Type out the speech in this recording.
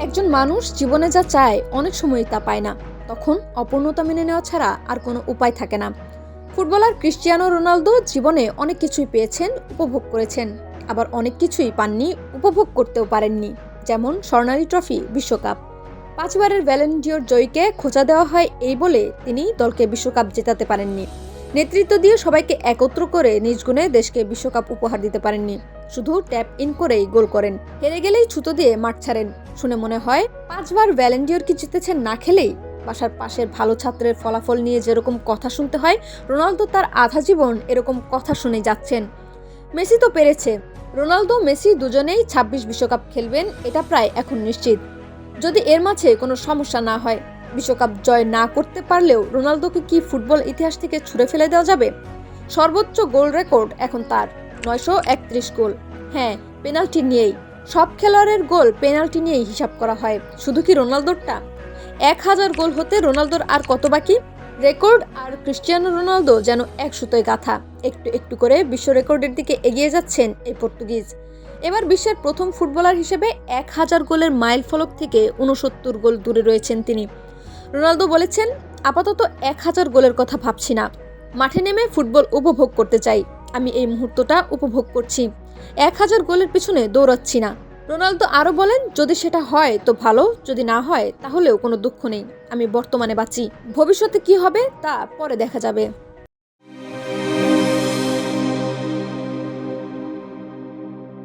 একজন মানুষ জীবনে যা চায় অনেক সময় তা পায় না, তখন অপূর্ণতা মেনে নেওয়া ছাড়া আর কোনো উপায় থাকে না। ফুটবলার ক্রিস্টিয়ানো রোনালদো জীবনে অনেক কিছুই পেয়েছেন, উপভোগ করেছেন, আবার অনেক কিছুই পাননি, উপভোগ করতেও পারেননি। যেমন স্বর্ণালী ট্রফি, বিশ্বকাপ। 5বারের ব্যালন ডিওর জয়ীকে খোঁচা দেওয়া হয় এই বলে তিনি দলকে বিশ্বকাপ জেতাতে পারেননি। নেতৃত্ব দিয়ে সবাইকে একত্র করে নিজ গুণে দেশকে বিশ্বকাপ উপহার দিতে পারেননি, শুধু ট্যাপ ইন করেই গোল করেন। হেরে গেলেই ছুতো দিয়ে মাঠ ছাড়েন। শুনে মনে হয় 5বার ব্যালন ডিওর কি জিতেছেন না খেলেই? বাসার পাশের ভালো ছাত্রের ফলাফল নিয়ে যেরকম কথা শুনতে হয়, রোনালদো তার আধা জীবন এরকম কথা শুনে যাচ্ছেন। মেসি তো পেরেছে, রোনালদো মেসি দুজনেই 26 বিশ্বকাপ খেলবেন, এটা প্রায় এখন নিশ্চিত। যদি এর মাঝে কোনো সমস্যা না হয়, বিশ্বকাপ জয় না করতে পারলেও রোনালদোকে কি ফুটবল ইতিহাস থেকে ছুঁড়ে ফেলে দেওয়া যাবে? সর্বোচ্চ গোল রেকর্ড এখন তার 931 গোল। হ্যাঁ, পেনাল্টি নিয়েই। সব খেলোয়াড়ের গোল পেনাল্টি নিয়েই হিসাব করা হয়, শুধু কি রোনালদোরটা? 1000 গোল হতে রোনালদোর আর কত বাকি? রেকর্ড আর ক্রিস্টিয়ানো রোনালদো যেন এক সুতোয় গাঁথা। একটু একটু করে বিশ্ব রেকর্ডের দিকে এগিয়ে যাচ্ছেন এই পর্তুগিজ। এবার বিশ্বের প্রথম ফুটবলার হিসেবে 1000 গোলের মাইল ফলক থেকে 69 গোল দূরে রয়েছেন তিনি। রোনালদো বলেছেন, আপাতত 1000 গোলের কথা ভাবছি না, মাঠে নেমে ফুটবল উপভোগ করতে চাই। আমি এই মুহূর্তটা উপভোগ করছি, 1000 গোলের পিছনে দৌড়াচ্ছি না। রোনালদো আরও বলেন, যদি সেটা হয় তো ভালো, যদি না হয় তাহলেও কোনো দুঃখ নেই। আমি বর্তমানে বাঁচি, ভবিষ্যতে কি হবে তা পরে দেখা যাবে।